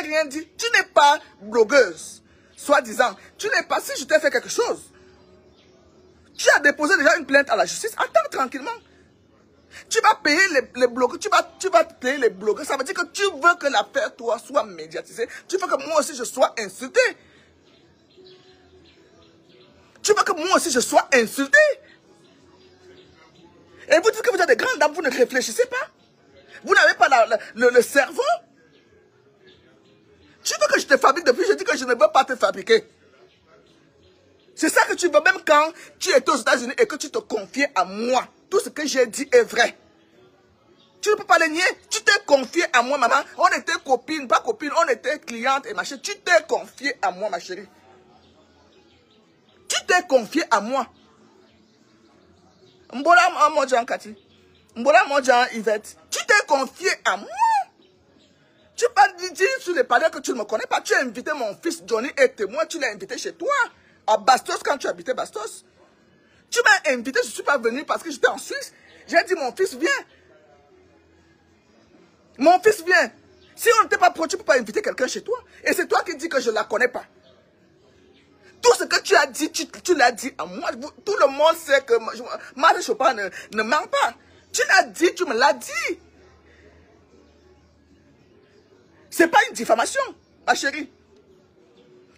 rien dit. Tu n'es pas blogueuse, soi-disant. Tu n'es pas, si je t'ai fait quelque chose, tu as déposé déjà une plainte à la justice. Attends tranquillement. Tu vas payer les blogueurs, tu vas payer les blogueurs. Ça veut dire que tu veux que l'affaire, toi, soit médiatisée. Tu veux que moi aussi, je sois insulté. Tu veux que moi aussi, je sois insulté. Et vous dites que vous êtes des grandes dames, vous ne réfléchissez pas. Vous n'avez pas le cerveau. Tu veux que je te fabrique depuis, je dis que je ne veux pas te fabriquer. C'est ça que tu veux, même quand tu étais aux États-Unis et que tu te confiais à moi. Tout ce que j'ai dit est vrai. Tu ne peux pas le nier. Tu t'es confié à moi, maman. On était copines, pas copines, on était clientes et machin. Tu t'es confié à moi, ma chérie. Tu t'es confié à moi. Mbola Modjan Kati. Mbola Modjan Yvette. Tu t'es confié à moi. Tu pas dit sur les palais que tu ne me connais pas. Tu as invité mon fils Johnny et témoin. Tu l'as invité chez toi. À Bastos, quand tu habitais Bastos. Tu m'as invité, je ne suis pas venu parce que j'étais en Suisse. J'ai dit, mon fils, viens. Mon fils, viens. Si on n'était pas pro, tu ne peux pas inviter quelqu'un chez toi. Et c'est toi qui dis que je ne la connais pas. Tout ce que tu as dit, tu l'as dit à moi. Tout le monde sait que Marie Chopin ne ment pas. Tu l'as dit, tu me l'as dit. Ce n'est pas une diffamation, ma chérie.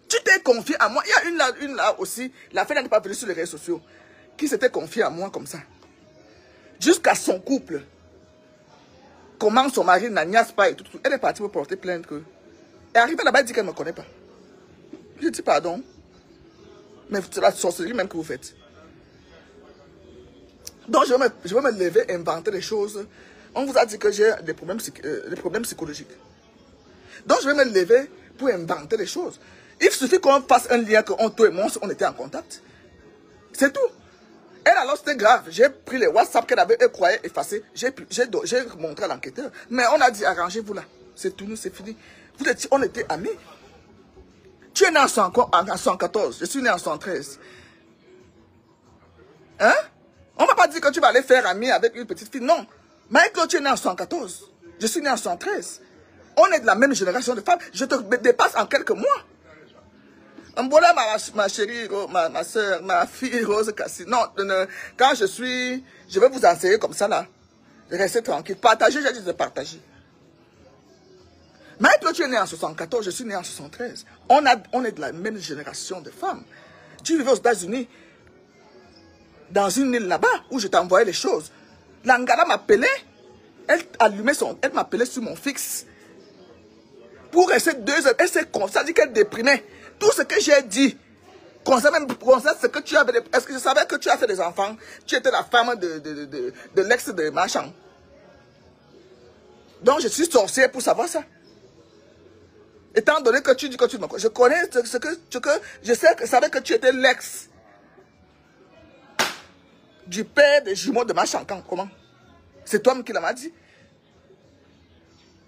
Tu t'es confié à moi. Il y a une là aussi. La fille n'est pas venue sur les réseaux sociaux. Qui s'était confiée à moi comme ça. Jusqu'à son couple. Comment son mari n'agnasse pas et tout. Elle est partie pour porter plainte. Elle est arrivée là-bas, elle dit qu'elle ne me connaît pas. Je dis pardon. Mais c'est la sorcellerie même que vous faites. Donc je vais me lever, inventer des choses. On vous a dit que j'ai des problèmes psychologiques. Donc je vais me lever pour inventer des choses. Il suffit qu'on fasse un lien, que toi et moi, on était en contact. C'est tout. Elle alors c'était grave. J'ai pris les WhatsApp qu'elle avait, elle croyait effacés. J'ai montré à l'enquêteur. Mais on a dit arrangez-vous là. C'est tout, c'est fini. On était amis. Tu es né en 114. Je suis né en 113. Hein? On ne va pas dire que tu vas aller faire ami avec une petite fille. Non. Michael, tu es né en 114. Je suis né en 113. On est de la même génération de femmes. Je te dépasse en quelques mois. Voilà ma chérie, ma soeur, ma fille Rose Cassie. Non, quand je vais vous enseigner comme ça là. Restez tranquille. Partagez, j'ai dit de partager. Maintenant, tu es né en 74, je suis né en 73. On est de la même génération de femmes. Tu vivais aux États-Unis, dans une île là-bas, où je t'envoyais les choses. L'Angara m'appelait, elle m'appelait sur mon fixe. Pour rester 2 heures, elle s'est ça dit qu'elle déprimait. Tout ce que j'ai dit, concernant ce que tu avais, est-ce que je savais que tu as fait des enfants? Tu étais la femme de l'ex de Machan. Donc je suis sorcière pour savoir ça. Étant donné que tu dis que tu me connais, je connais ce que je savais que tu étais l'ex du père des jumeaux de Machan. Comment? C'est toi qui m'a dit.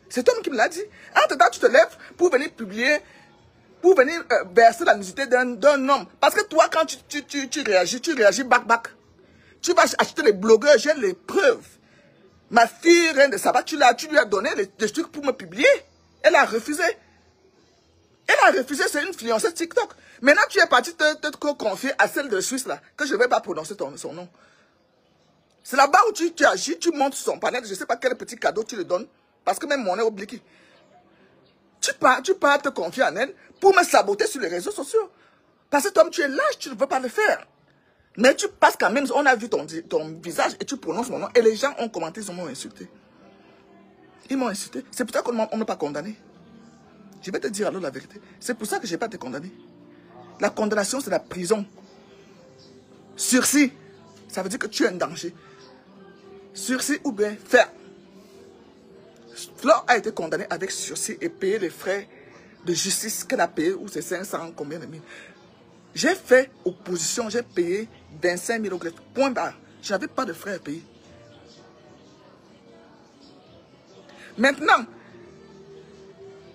C'est toi qui me l'as dit. Entre-temps, tu te lèves pour venir publier, pour venir verser la nudité d'un homme. Parce que toi, quand tu réagis back. Tu vas acheter les blogueurs, j'ai les preuves. Ma fille, Reine de Saba, tu lui as donné des trucs pour me publier. Elle a refusé. Elle a refusé, c'est une influenceuse TikTok. Maintenant, tu es parti te confier à celle de Suisse, là, que je ne vais pas prononcer son nom. C'est là-bas où tu agis, tu montes son panel, je ne sais pas quel petit cadeau tu lui donnes. Parce que même mon est obliqué. Tu pars te confier en elle pour me saboter sur les réseaux sociaux. Parce que toi, tu es lâche, tu ne veux pas le faire. Mais tu passes quand même, on a vu ton visage et tu prononces mon nom. Et les gens ont commenté, ils m'ont insulté. Ils m'ont insulté. C'est pour ça qu'on ne m'a pas condamné. Je vais te dire alors la vérité. C'est pour ça que je n'ai pas été condamné. La condamnation, c'est la prison. Sursis, ça veut dire que tu es un danger. Sursis ou bien ferme. Flore a été condamnée avec sursis et payé les frais de justice qu'elle a payé, ou c'est 500, combien de mille. J'ai fait opposition, j'ai payé 25 000 au greffe. Point barre. Je n'avais pas de frais à payer. Maintenant,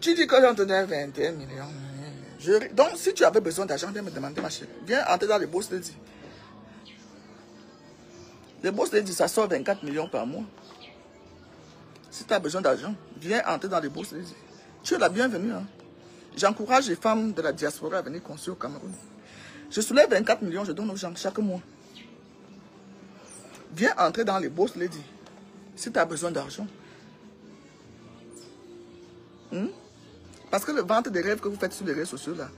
tu dis que j'en tenais 21 millions. Donc, si tu avais besoin d'argent, viens me demander, ma chérie. Viens entrer dans les bourses de 10. Les bourses de 10, ça sort 24 millions par mois. Si tu as besoin d'argent, viens entrer dans les bourses de 10. Tu es la bienvenue. Hein? J'encourage les femmes de la diaspora à venir construire au Cameroun. Je soulève 24 millions, je donne aux gens chaque mois. Viens entrer dans les boss lady. Si tu as besoin d'argent. Parce que le ventre des rêves que vous faites sur les réseaux sociaux, là,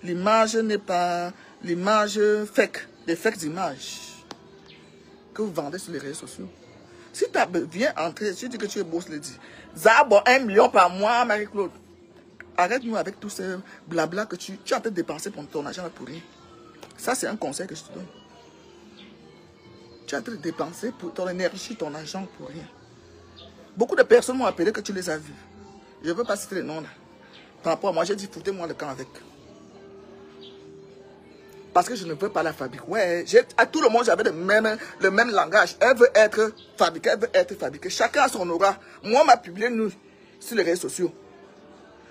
l'image n'est pas l'image fake, les fakes images que vous vendez sur les réseaux sociaux. Si tu viens entrer, si tu dis que tu es boss lady, Zabo 1 million par mois, Marie-Claude. Arrête-nous avec tout ce blabla que tu es en train de dépenser pour ton argent là pour rien. Ça, c'est un conseil que je te donne. Tu es en train de dépenser pour ton énergie, ton argent pour rien. Beaucoup de personnes m'ont appelé que tu les as vus. Je ne veux pas citer les noms là. Par rapport à moi, j'ai dit foutez-moi le camp avec. Parce que je ne veux pas la fabriquer. Ouais, à tout le monde, j'avais le même langage. Elle veut être fabriquée, elle veut être fabriquée. Chacun a son aura. Moi, on m'a publié nous, sur les réseaux sociaux.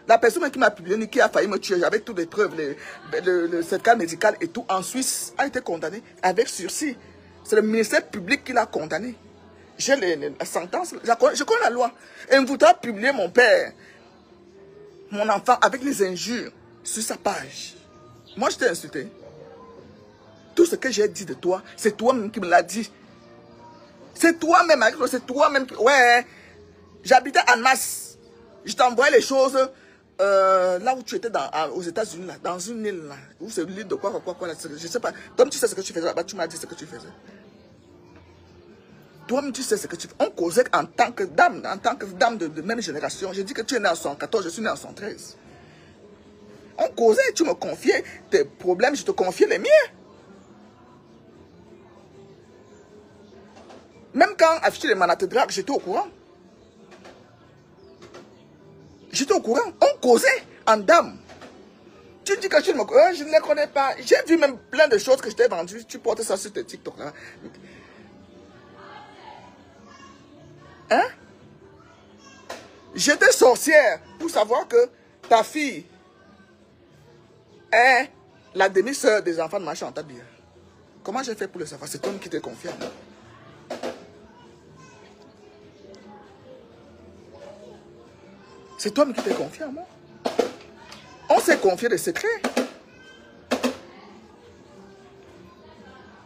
La personne qui m'a publié, qui a failli me tuer, j'avais toutes les preuves, le certificat médical et tout, en Suisse, a été condamné avec sursis. C'est le ministère public qui l'a condamné. J'ai la sentence, je connais la loi. Et vous avez publié mon père, mon enfant, avec les injures sur sa page. Moi, je t'ai insulté. Tout ce que j'ai dit de toi, c'est toi-même qui me l'as dit. C'est toi-même, c'est toi-même. Ouais, j'habitais à Masse. Je t'envoyais les choses là où tu étais aux États-Unis, dans une île, là, où c'est l'île de quoi, là, je sais pas. Toi, tu sais ce que tu faisais là-bas, tu m'as dit ce que tu faisais. Toi-même, tu sais ce que tu fais. On causait en tant que dame de même génération. J'ai dit que tu es né en 114, je suis né en 113. On causait, tu me confiais tes problèmes, je te confiais les miens. Même quand affiché les manates drague, j'étais au courant. J'étais au courant. On causait en dame. Tu dis que tu ne me connais, je ne les connais pas. J'ai vu même plein de choses que je t'ai vendues. Tu portes ça sur tes TikTok là. Hein? J'étais sorcière pour savoir que ta fille est la demi-sœur des enfants de ma Chantal Biya. Comment j'ai fait pour le savoir? C'est toi qui t'es confiant. C'est toi qui t'es confiant, moi. On s'est confié des secrets.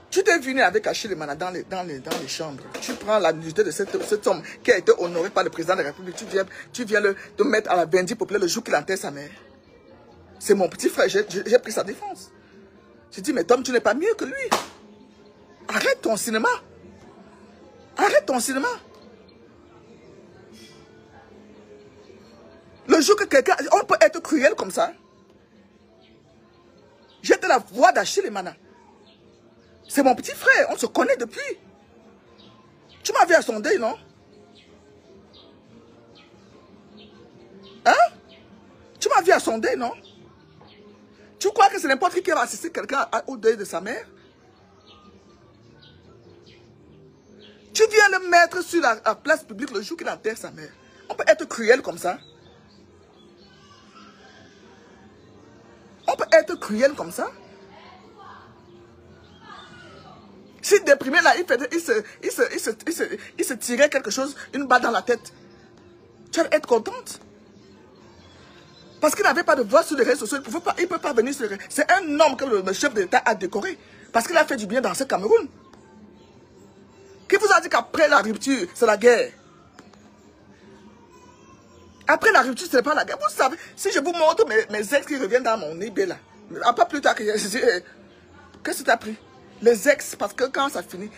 Tu t'es venu avec Achille Mana dans les chambres. Tu prends la nudité de cet homme qui a été honoré par le président de la République. Tu viens te mettre à la Vendée populaire le jour qu'il enterre sa mère. C'est mon petit frère, j'ai pris sa défense. J'ai dit, mais Tom, tu n'es pas mieux que lui. Arrête ton cinéma. Arrête ton cinéma. Le jour que quelqu'un... On peut être cruel comme ça. J'étais la voix d'Achille Mana. C'est mon petit frère. On se connaît depuis. Tu m'as vu à son deuil, non? Hein? Tu m'as vu à son deuil, non? Tu crois que c'est n'importe qui va assister quelqu'un au deuil de sa mère? Tu viens le mettre sur la place publique le jour qu'il enterre sa mère. On peut être cruel comme ça. On peut être cruel comme ça. Si déprimé là, il se tirait quelque chose, une balle dans la tête. Tu vas être contente. Parce qu'il n'avait pas de voix sur les réseaux sociaux. Il ne peut pas venir sur les réseaux. C'est un homme que le chef de l'État a décoré. Parce qu'il a fait du bien dans ce Cameroun. Qui vous a dit qu'après la rupture, c'est la guerre? Après la rupture, ce n'est pas la guerre. Vous savez, si je vous montre mes ex qui reviennent dans mon eBay là, pas plus tard que qu'est-ce que tu as pris? Les ex, parce que quand ça finit,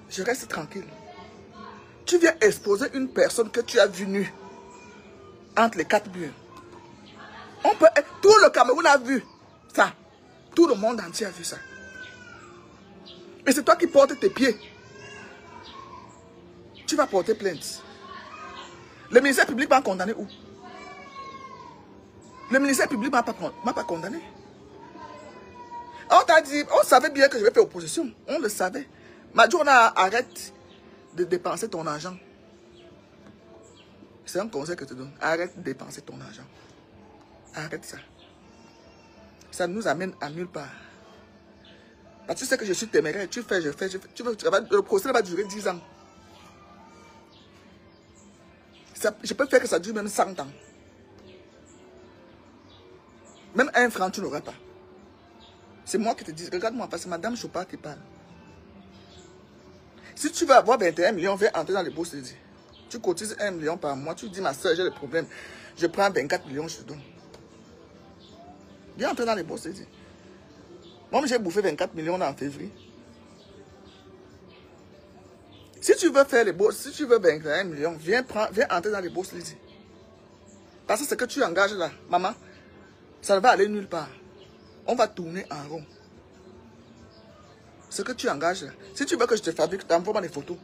je reste tranquille. Tu viens exposer une personne que tu as vue nue entre les quatre murs. Tout le Cameroun a vu ça. Tout le monde entier a vu ça. Et c'est toi qui portes tes pieds. Tu vas porter plainte. Le ministère public m'a condamné où? Le ministère public m'a pas condamné. On t'a dit, on savait bien que je vais faire opposition. On le savait. Madjouna, arrête de dépenser ton argent. C'est un conseil que je te donne. Arrête de dépenser ton argent. Arrête ça. Ça nous amène à nulle part. Parce que tu sais que je suis téméraire. Tu fais, je fais. Le procès va durer 10 ans. Je peux faire que ça dure même 100 ans. Même 1 franc, tu n'auras pas. C'est moi qui te dis, regarde-moi, parce que Madame Chopard qui parle. Si tu veux avoir 21 millions, viens entrer dans les bourses. Tu cotises 1 million par mois, tu dis, ma soeur, j'ai le problème. Je prends 24 millions, je te donne. Viens entrer dans les bourses. Moi, j'ai bouffé 24 millions en février. Si tu veux faire les bourses, si tu veux 21 millions, viens entrer dans les bourses. Parce que ce que tu engages là, maman, ça ne va aller nulle part. On va tourner en rond. Ce que tu engages là, si tu veux que je te fabrique, t'envoie-moi des photos.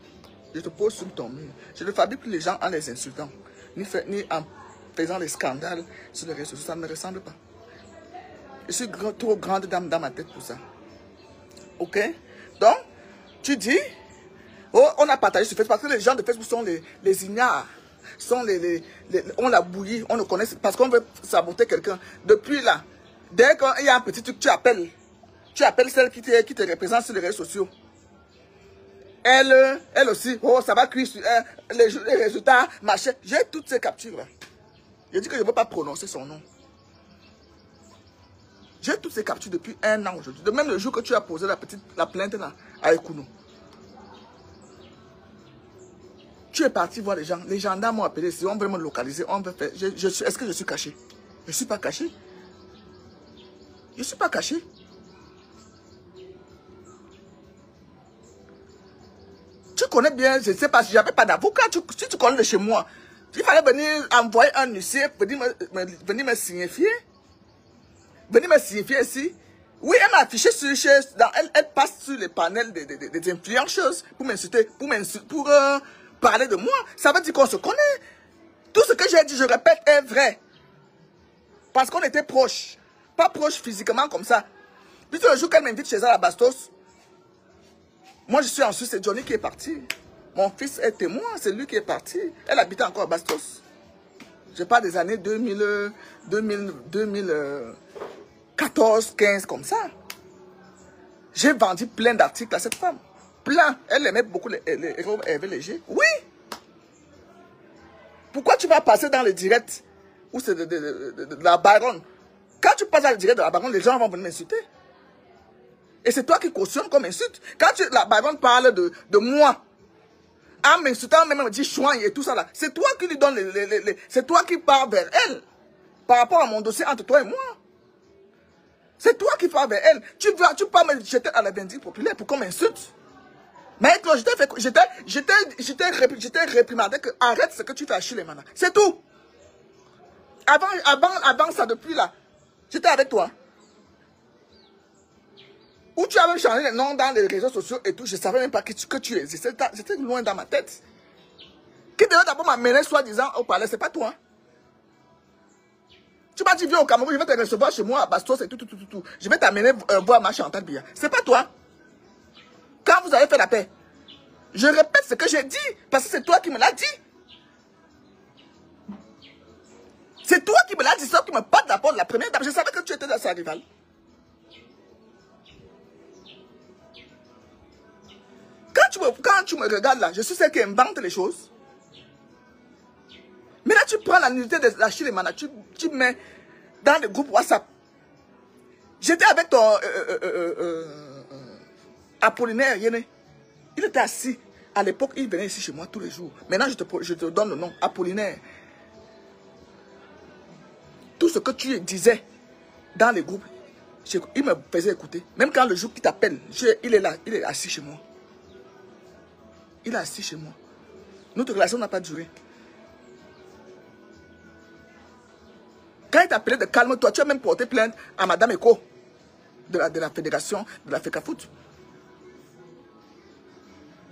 Je te pose sur ton mur. Je ne fabrique plus les gens en les insultant, ni en faisant des scandales sur les réseaux sociaux. Ça ne me ressemble pas. Je suis trop grande dame dans ma tête pour ça. Ok? Donc, tu dis, oh, on a partagé sur Facebook parce que les gens de Facebook sont les ignares. On l'a bouilli, on le connaît parce qu'on veut saboter quelqu'un. Depuis là, dès qu'il y a un petit truc, tu appelles celle qui te représente sur les réseaux sociaux. Elle aussi, oh, ça va cuire sur les résultats, machin. J'ai toutes ces captures là. Je dis que je ne veux pas prononcer son nom. J'ai toutes ces captures depuis 1 an aujourd'hui. De même le jour que tu as posé la plainte là, à Ekounou. Tu es parti voir les gens. Les gendarmes m'ont appelé. Si on veut me localiser, on veut faire. Est-ce que je suis caché? Je ne suis pas caché. Je ne suis pas caché. Tu connais bien, je ne sais pas, si j'avais pas d'avocat, si tu connais de chez moi, il fallait venir envoyer un huissier, venir me signifier. Venir me signifier ici. Oui, elle m'a affiché elle passe sur les panels des influenceuses pour m'insulter, pour parler de moi. Ça veut dire qu'on se connaît. Tout ce que j'ai dit, je répète, est vrai. Parce qu'on était proches. Pas proches physiquement comme ça. Puis le jour qu'elle m'invite chez elle à Bastos, moi je suis en Suisse, c'est Johnny qui est parti. Mon fils est témoin, c'est lui qui est parti. Elle habitait encore à Bastos. Je parle des années 2014, 15 comme ça. J'ai vendu plein d'articles à cette femme. Plein. Elle aimait beaucoup les héros Hervé Léger. Oui. Pourquoi tu vas passer dans le direct où c'est de la baronne? Quand tu passes dans le direct de la baronne, les gens vont venir m'insulter. Et c'est toi qui cautionnes comme insulte. Quand la baronne parle de moi, en m'insultant, même me dit chouin et tout ça là, c'est toi qui lui donne c'est toi qui pars vers elle. Par rapport à mon dossier entre toi et moi. C'est toi qui pars vers elle. Tu peux me jeter à la vindicte populaire pour qu'on m'insulte. Mais j'étais réprimandé que arrête ce que tu fais à Chilemana. C'est tout. Avant ça, depuis là, j'étais avec toi. Où tu avais changé les noms dans les réseaux sociaux et tout, je ne savais même pas que tu existais. C'était loin dans ma tête. Qui devait d'abord m'amener soi-disant au palais, c'est pas toi. Tu m'as dit, viens au Cameroun, je vais te recevoir chez moi à Bastos et tout. Je vais t'amener voir ma Chantal Biya. C'est pas toi. Quand vous avez fait la paix, je répète ce que j'ai dit, parce que c'est toi qui me l'as dit. C'est toi qui me l'as dit, sauf qui me parle d'abord de la première dame. Je savais que tu étais dans sa rivale. Quand tu me regardes là, je suis celle qui invente les choses. Mais là, tu prends la nudité de la Chilemana, tu mets dans le groupe WhatsApp. J'étais avec ton Apollinaire Yéné. Il était assis. À l'époque, il venait ici chez moi tous les jours. Maintenant, je te donne le nom, Apollinaire. Tout ce que tu disais dans les groupes, il me faisait écouter. Même quand le jour qu'il t'appelle, il est là, il est assis chez moi. Il est assis chez moi. Notre relation n'a pas duré. Quand il t'appelait de calme-toi, tu as même porté plainte à Madame Eko de la fédération de la FECAFOOT.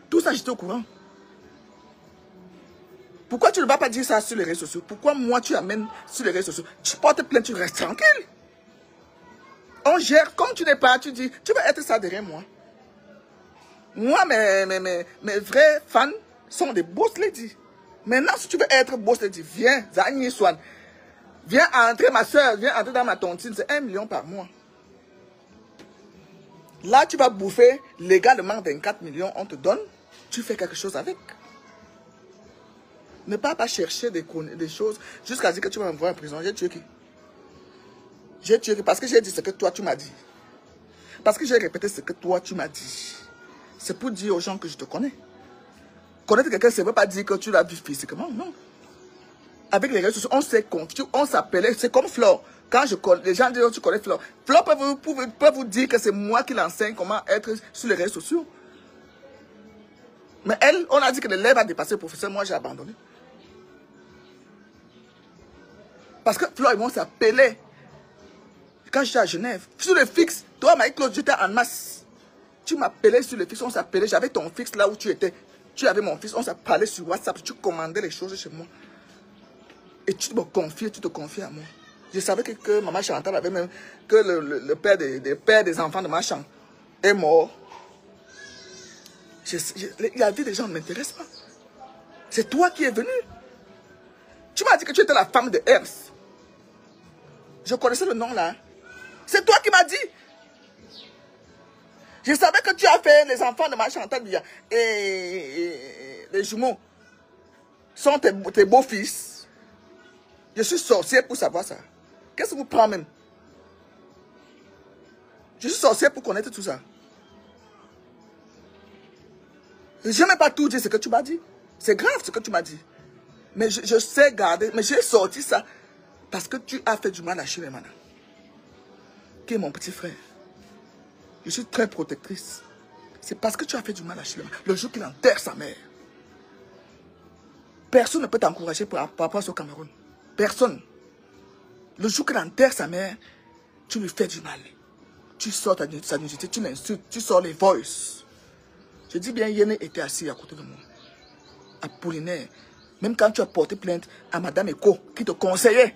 Tout ça, j'étais au courant. Pourquoi tu ne vas pas dire ça sur les réseaux sociaux? Pourquoi moi tu amènes sur les réseaux sociaux? Tu portes plainte, tu restes tranquille. On gère. Comme tu n'es pas, tu dis, tu vas être ça derrière moi. Moi, mes vrais fans sont des boss ladies. Maintenant, si tu veux être boss lady, viens, Zani Swan. Viens entrer, ma soeur, viens entrer dans ma tontine. C'est 1 million par mois. Là, tu vas bouffer légalement 24 millions, on te donne. Tu fais quelque chose avec. Ne pas chercher des choses jusqu'à dire que tu vas m'envoyer en prison. J'ai tué qui? J'ai tué parce que j'ai dit ce que toi tu m'as dit. Parce que j'ai répété ce que toi tu m'as dit. C'est pour dire aux gens que je te connais. Connaître quelqu'un, ça ne veut pas dire que tu l'as vu physiquement, non. Avec les réseaux sociaux, on s'est confié, on s'appelait, c'est comme Flore. Quand je connais, les gens disent tu connais Flore. Flore peut vous dire que c'est moi qui l'enseigne comment être sur les réseaux sociaux. Mais elle, on a dit que l'élève a dépassé le professeur, moi j'ai abandonné. Parce que Flore et moi on s'appelait. Quand j'étais à Genève, sur le fixe, toi Marie-Claude, j'étais en masse. Tu m'appelais sur le fixe, on s'appelait, j'avais ton fixe là où tu étais. Tu avais mon fils, on s'est parlé sur WhatsApp, tu commandais les choses chez moi. Et tu me confiais, tu te confiais à moi. Je savais que maman Chantal avait même, que le père des enfants de ma chambre est mort. La vie des gens ne m'intéresse pas. C'est toi qui es venu. Tu m'as dit que tu étais la femme de Hers. Je connaissais le nom là. C'est toi qui m'as dit. Je savais que tu as fait les enfants de ma Chantal et les jumeaux sont tes beaux-fils. Je suis sorcière pour savoir ça. Qu'est-ce que vous prenez même? Je suis sorcière pour connaître tout ça. Je n'ai pas tout dit ce que tu m'as dit. C'est grave ce que tu m'as dit. Mais je sais garder. Mais j'ai sorti ça parce que tu as fait du mal à Chilemana, qui est mon petit frère. Je suis très protectrice. C'est parce que tu as fait du mal à Chilemana. Le jour qu'il enterre sa mère, personne ne peut t'encourager par rapport à ce Cameroun. Personne. Le jour qu'il enterre sa mère, tu lui fais du mal. Tu sors sa nudité, tu l'insultes, tu sors les voices. Je dis bien, Yéné était assis à côté de moi. Apollinaire. Même quand tu as porté plainte à Madame Eko, qui te conseillait.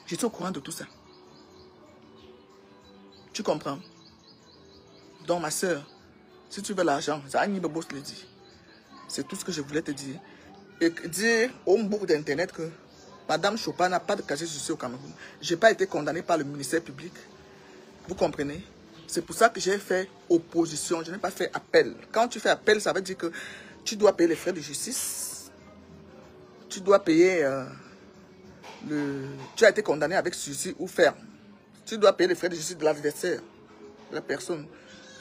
J'étais au courant de tout ça. Tu comprends? Donc ma soeur, si tu veux l'argent, Zani Bobos le dit. C'est tout ce que je voulais te dire. Et dire au bout d'internet que Madame Chopin n'a pas de casier judiciaire au Cameroun. Je n'ai pas été condamné par le ministère public. Vous comprenez? C'est pour ça que j'ai fait opposition. Je n'ai pas fait appel. Quand tu fais appel, ça veut dire que tu dois payer les frais de justice. Tu dois payer tu as été condamné avec sursis ou ferme. Tu dois payer les frais de justice de l'adversaire, la personne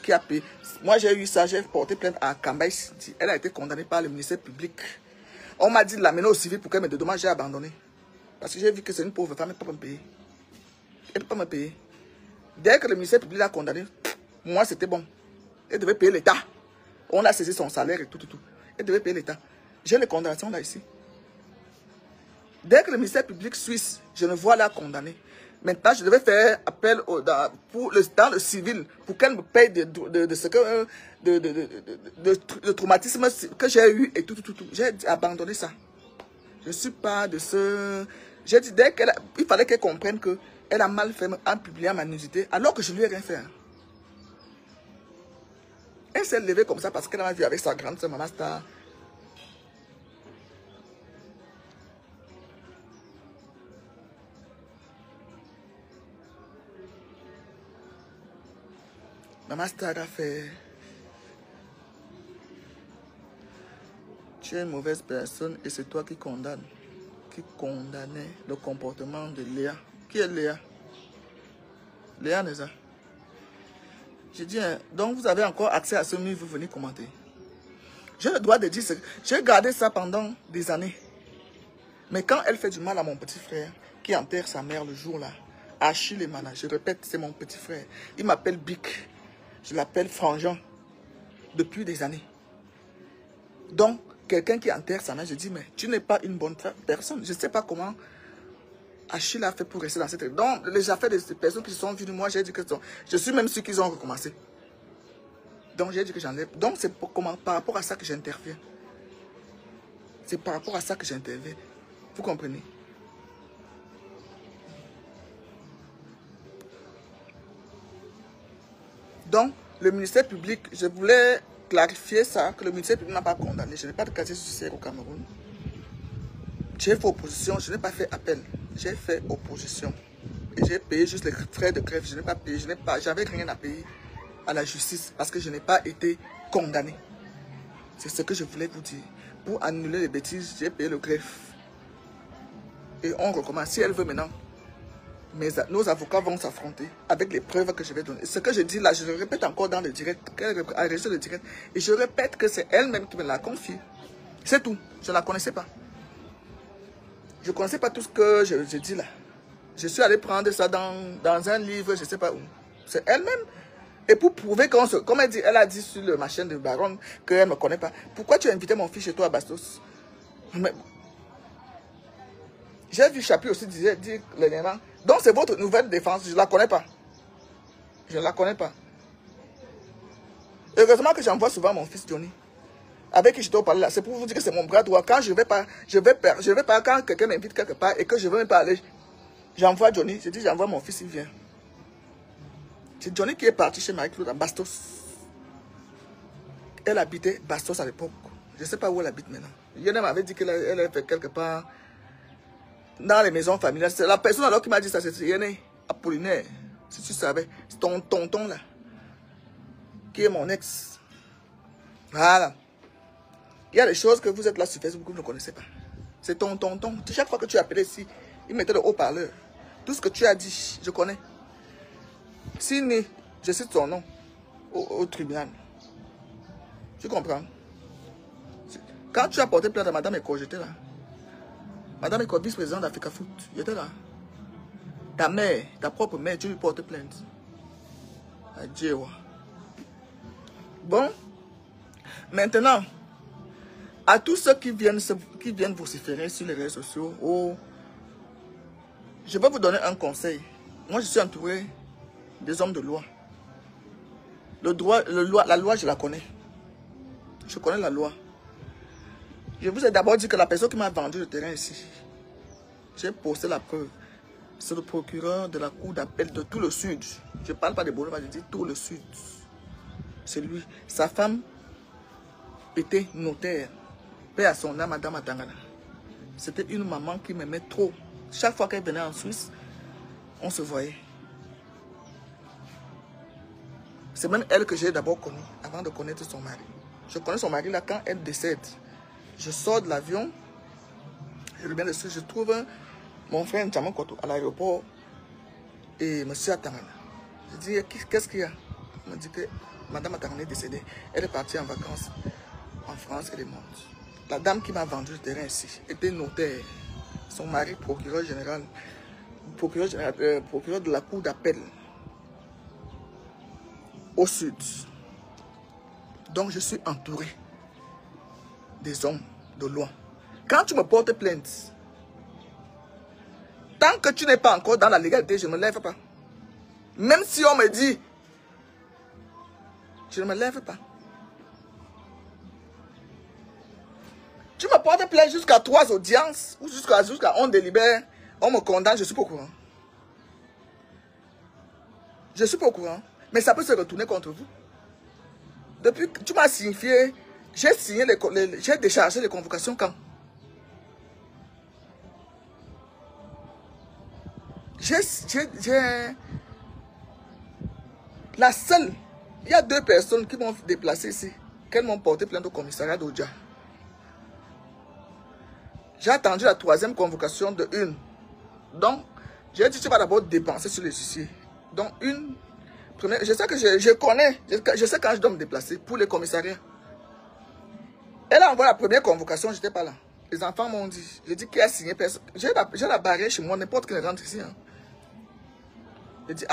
qui a payé. Moi, j'ai eu ça, j'ai porté plainte à Kambay City. Elle a été condamnée par le ministère public. On m'a dit de l'amener au civil pour qu'elle me dédommage, j'ai abandonné. Parce que j'ai vu que c'est une pauvre femme, elle ne peut pas me payer. Elle ne peut pas me payer. Dès que le ministère public l'a condamné, moi c'était bon. Elle devait payer l'État. On a saisi son salaire et tout. Elle devait payer l'État. J'ai les condamnations là ici. Dès que le ministère public suisse, je ne vois la condamner. Maintenant, je devais faire appel dans le civil pour qu'elle me paye de traumatisme que j'ai eu et tout. J'ai abandonné ça. Je ne suis pas de ce... J'ai dit, il fallait qu'elle comprenne qu'elle a mal fait en publiant ma nudité, alors que je ne lui ai rien fait. Elle s'est levée comme ça parce qu'elle m'a vu avec sa grande soeur, Maman Star. Maman Star a fait... Tu es une mauvaise personne et c'est toi qui condamnes. Qui condamnait le comportement de Léa. Qui est Léa? Léa Neza. J'ai dit, donc vous avez encore accès à ce livre, vous venez commenter. J'ai le droit de dire ça. J'ai gardé ça pendant des années. Mais quand elle fait du mal à mon petit frère, qui enterre sa mère le jour là, Achille Emana, je répète, c'est mon petit frère. Il m'appelle Bic. Je l'appelle Frangin. Depuis des années. Donc, quelqu'un qui enterre sa mère, je dis, mais tu n'es pas une bonne personne. Je ne sais pas comment Achille a fait pour rester dans cette... Donc, les affaires de ces personnes qui sont venues, moi, j'ai dit que... Je suis même sûr qu'ils ont recommencé. Donc, j'ai dit que j'enlève. Donc, c'est par rapport à ça que j'interviens. C'est par rapport à ça que j'interviens. Vous comprenez? Donc, le ministère public, je voulais clarifier ça, que le ministère public n'a pas condamné. Je n'ai pas de casier judiciaire au Cameroun. J'ai fait opposition, je n'ai pas fait appel. J'ai fait opposition. Et j'ai payé juste les frais de grève. Je n'ai pas payé, j'avais rien à payer à la justice parce que je n'ai pas été condamné. C'est ce que je voulais vous dire. Pour annuler les bêtises, j'ai payé le greffe. Et on recommence. Si elle veut maintenant, nos avocats vont s'affronter avec les preuves que je vais donner. Ce que je dis là, je le répète encore dans le direct, à le direct. Et je répète que c'est elle-même qui me l'a confié. C'est tout. Je ne la connaissais pas. Je ne connaissais pas tout ce que je dis là. Je suis allé prendre ça dans un livre, je ne sais pas où. C'est elle-même. Et pour prouver qu'on se... Comme elle a dit sur ma chaîne de Baron qu'elle ne me connaît pas. Pourquoi tu as invité mon fils chez toi à Bastos? J'ai vu Chapi aussi dire les nénans. Donc c'est votre nouvelle défense. Je ne la connais pas. Je ne la connais pas. Heureusement que j'envoie souvent mon fils Johnny. Avec qui je dois parler là. C'est pour vous dire que c'est mon bras droit. Quand je vais pas, quand quelqu'un m'invite quelque part et que je ne veux même pas aller, j'envoie Johnny. Je dis j'envoie mon fils, il vient. C'est Johnny qui est parti chez Marie-Claude à Bastos. Elle habitait Bastos à l'époque. Je ne sais pas où elle habite maintenant. Yana m'avait dit qu'elle est fait quelque part dans les maisons familiales. C'est la personne alors qui m'a dit ça, c'est Yana Apollinaire. Si tu savais, c'est ton tonton là, qui est mon ex. Voilà. Il y a des choses que vous êtes là sur Facebook que vous ne connaissez pas. C'est ton tonton. Chaque fois que tu appelais ici, il mettait le haut-parleur. Tout ce que tu as dit, je connais. Signé, je cite son nom au tribunal. Tu comprends? Quand tu as porté plainte à Madame Eko, j'étais là. Madame Eko, vice-présidente d'Africa Foot, j'étais là. Ta mère, ta propre mère, tu lui portes plainte. Adieu. Bon, maintenant, à tous ceux qui viennent vociférer sur les réseaux sociaux, je vais vous donner un conseil. Moi, je suis entouré des hommes de loi. La loi, je la connais. Je connais la loi. Je vous ai d'abord dit que la personne qui m'a vendu le terrain ici, j'ai posté la preuve. C'est le procureur de la cour d'appel de tout le sud. Je ne parle pas de Boulevard, je dis tout le sud. C'est lui. Sa femme était notaire. Paix à son âme, Madame Atangana. C'était une maman qui m'aimait trop. Chaque fois qu'elle venait en Suisse, on se voyait. C'est même elle que j'ai d'abord connue avant de connaître son mari. Je connais son mari là quand elle décède. Je sors de l'avion, je reviens dessus, je trouve mon frère Nchaman Koto à l'aéroport et M. Atangana. Je dis, qu'est-ce qu'il y a? Il m'a dit que Madame Atangana est décédée. Elle est partie en vacances en France, elle est morte. La dame qui m'a vendu le terrain ici était notaire. Son mari, procureur général de la cour d'appel au sud. Donc je suis entouré des hommes de loi. Quand tu me portes plainte, tant que tu n'es pas encore dans la légalité, je ne me lève pas. Même si on me dit, je ne me lève pas. Tu me portes plainte jusqu'à 3 audiences, ou jusqu'à on délibère, on me condamne, je suis pas au courant. Je suis pas au courant. Mais ça peut se retourner contre vous. Depuis que tu m'as signifié, j'ai signé j'ai déchargé les convocations quand? La seule, il y a 2 personnes qui m'ont déplacé ici, qu'elles m'ont porté plainte au commissariat d'Odja. J'ai attendu la 3e convocation de une. Donc, j'ai dit tu vas d'abord dépenser sur les huissiers. Donc, je sais que je connais, je sais quand je dois me déplacer pour les commissariats. Elle a envoyé la première convocation, je n'étais pas là. Les enfants m'ont dit, j'ai dit qui a signé personne. J'ai la barrière chez moi, n'importe qui rentre ici. Hein. J'ai dit,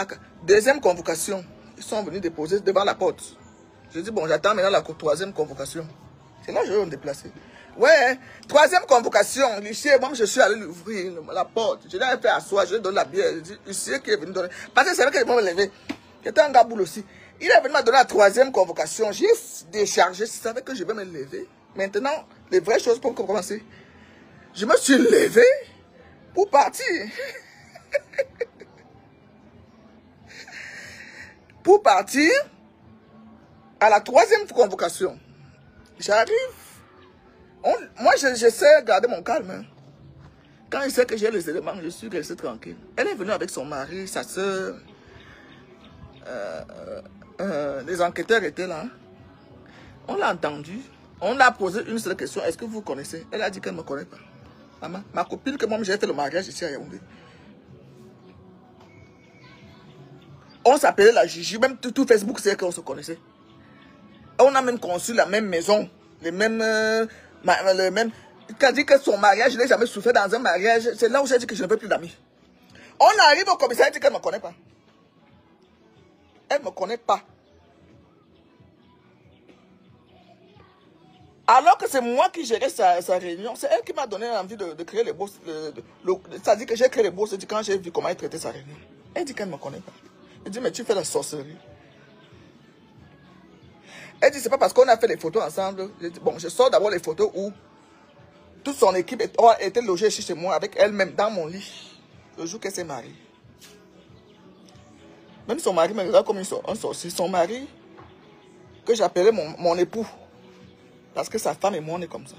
2e convocation, ils sont venus déposer devant la porte. J'ai dit, bon, j'attends maintenant la 3e convocation. C'est là que je vais me déplacer. Ouais, 3e convocation, l'huissier, moi je suis allé lui ouvrir la porte. Je l'ai fait asseoir, je lui ai donné la bière. J'ai dit, l'huissier qui est venu donner. Parce que c'est vrai qu'il va me lever. J'étais en gaboule aussi. Il est venu me donner la 3e convocation. J'ai déchargé, je savais que je vais me lever. Maintenant, les vraies choses pour commencer. Je me suis levé pour partir. Pour partir à la 3e convocation. J'arrive. Moi, je sais garder mon calme. Hein. Quand je sais que j'ai les éléments, je suis resté tranquille. Elle est venue avec son mari, sa soeur. Les enquêteurs étaient là. On l'a entendu. On l'a posé une seule question. Est-ce que vous connaissez? Elle a dit qu'elle ne me connaît pas. Maman, ma copine que moi j'ai fait le mariage ici à Yaoundé. On s'appelait la Gigi, même tout Facebook, c'est qu'on se connaissait. On a même construit la même maison, les mêmes... Quand dit que son mariage, je n'ai jamais souffert dans un mariage, c'est là où j'ai dit que je ne veux plus d'amis. On arrive au commissariat, elle dit qu'elle ne me connaît pas. Elle ne me connaît pas. Alors que c'est moi qui gérais sa réunion, c'est elle qui m'a donné envie de créer les bourses. Ça dit que j'ai créé les bourses quand j'ai vu comment elle traitait sa réunion. Elle dit qu'elle ne me connaît pas. Elle dit, mais tu fais la sorcellerie. Elle dit, c'est pas parce qu'on a fait les photos ensemble. Je dis, bon, je sors d'abord les photos où toute son équipe était logée chez moi avec elle-même dans mon lit. Le jour qu'elle s'est mariée. Même son mari me regarde comme un sorcier. Son mari, que j'appelais mon époux. Parce que sa femme et moi, on est comme ça.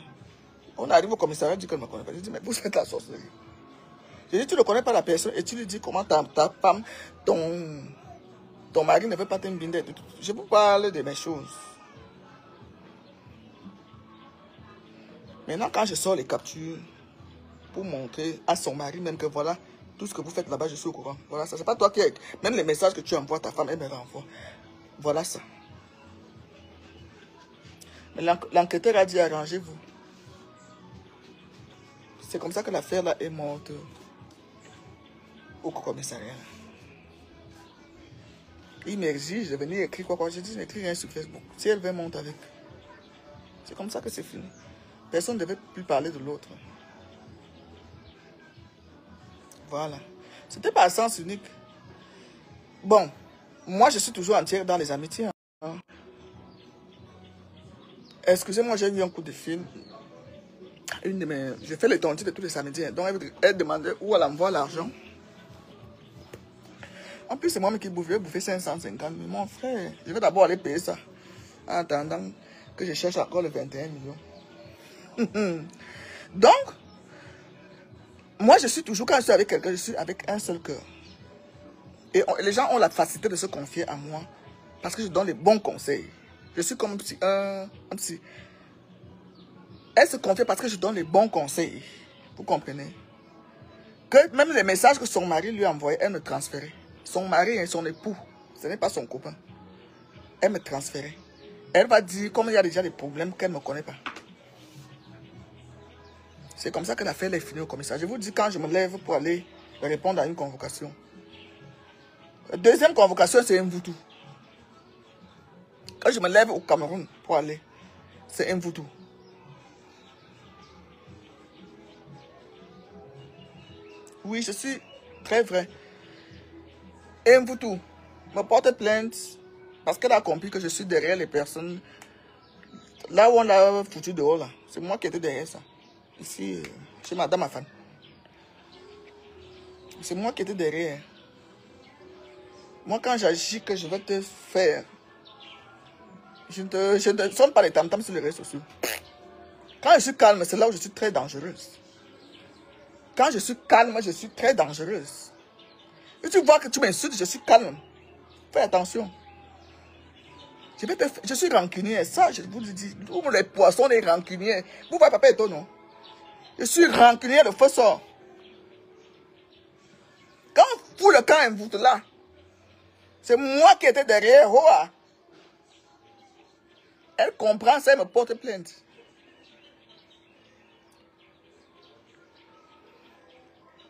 On arrive au commissariat, elle dit qu'elle ne me connaît pas. Je dis, mais vous faites la sorcellerie. Je dis, tu ne connais pas la personne et tu lui dis comment ta femme, ton mari ne veut pas t'imbinder. Je vous parle de mes choses. Maintenant, quand je sors les captures pour montrer à son mari même que voilà, tout ce que vous faites là-bas, je suis au courant. Voilà ça. C'est pas toi qui... Même les messages que tu envoies à ta femme, elle me renvoie. Voilà ça. Mais l'enquêteur a dit, arrangez-vous. C'est comme ça que l'affaire là est morte au commissariat. Il m'exige de venir écrire quoi. Je dis, n'écris rien sur Facebook. Si elle veut, monter avec. C'est comme ça que c'est fini. Personne ne devait plus parler de l'autre. Voilà. C'était pas à sens unique. Bon, moi je suis toujours entière dans les amitiés. Hein. Excusez-moi, j'ai eu un coup de fil. Je fais les tontis de tous les samedis. Donc elle demandait où elle envoie l'argent. En plus, c'est moi qui bouffe. Je vais bouffer 550 000. Mon frère, je vais d'abord aller payer ça. En attendant que je cherche encore les 21 millions. Donc, moi, je suis toujours, quand je suis avec quelqu'un, je suis avec un seul cœur. Et les gens ont la facilité de se confier à moi parce que je donne les bons conseils. Je suis comme un psy. Elle se confie parce que je donne les bons conseils. Vous comprenez? Que même les messages que son mari lui envoyait, elle me transférait. Son mari et son époux, ce n'est pas son copain. Elle me transférait. Elle va dire, comme il y a déjà des problèmes, qu'elle ne me connaît pas. C'est comme ça que l'affaire est finie au commissariat. Je vous dis, quand je me lève pour aller répondre à une convocation. La deuxième convocation, c'est un Mvutu. Quand je me lève au Cameroun pour aller, c'est un Mvutu. Oui, je suis très vrai. Et Mvutu me porte plainte parce qu'elle a compris que je suis derrière les personnes. Là où on l'a foutu dehors, là, c'est moi qui étais derrière ça. Ici, chez Madame Afan. C'est moi qui étais derrière. Moi, quand j'agis que je vais te faire, je ne sonne pas les tam-tams sur les réseaux sociaux. Quand je suis calme, c'est là où je suis très dangereuse. Quand je suis calme, je suis très dangereuse. Si tu vois que tu m'insultes, je suis calme. Fais attention. Je suis rancunier. Ça, je vous le dis. Nous, les poissons, les rancuniers. Vous voyez papa et toi, non? Je suis rancunier de feu sort. Quand vous le camp vous là, c'est moi qui étais derrière. Hoa. Elle comprend ça, elle me porte plainte.